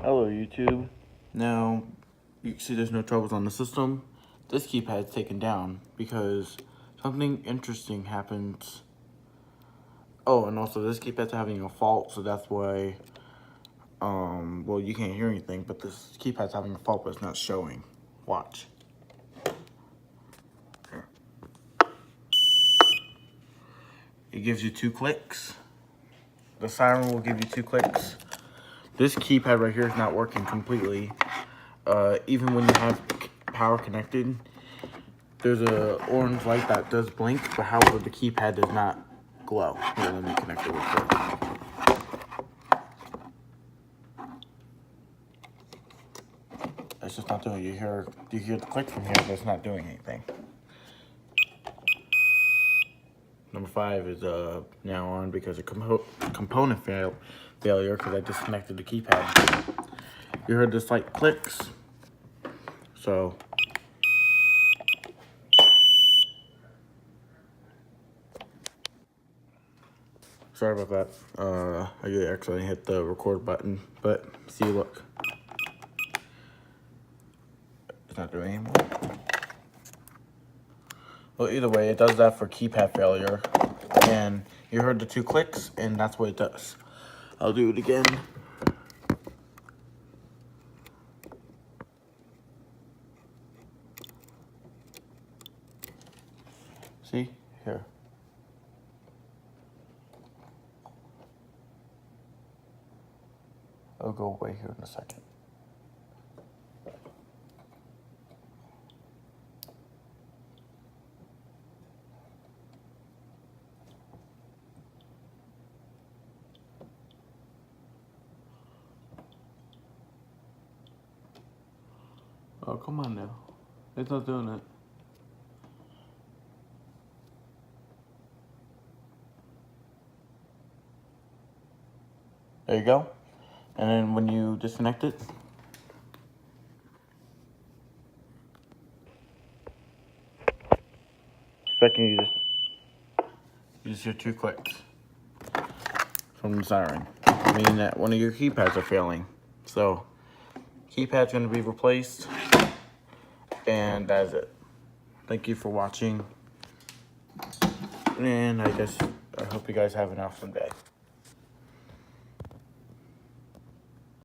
Hello YouTube. Now, you can see there's no troubles on the system. This keypad's taken down because something interesting happens. Oh, and also this keypad's having a fault, so that's why, well, you can't hear anything, but this keypad's having a fault, but it's not showing. Watch. Here. It gives you 2 clicks. The siren will give you 2 clicks. This keypad right here is not working completely. Even when you have power connected, there's a orange light that does blink, but however the keypad does not glow. Here, let me connect it real quick. It's just not doing it. You hear the click from here, but it's not doing anything. Number 5 is now on because of component failure because I disconnected the keypad. You heard this light clicks, so sorry about that. I actually hit the record button, but see, look, it's not doing anymore. Well, either way, it does that for keypad failure, and you heard the 2 clicks, and that's what it does. I'll do it again. See? Here. I'll go away here in a second. Oh, come on now. It's not doing it. There you go. And then when you disconnect it, second you just hear 2 clicks from the siren, meaning that one of your keypads are failing. So keypad's going to be replaced, and that's it. Thank you for watching, and I hope you guys have an awesome day.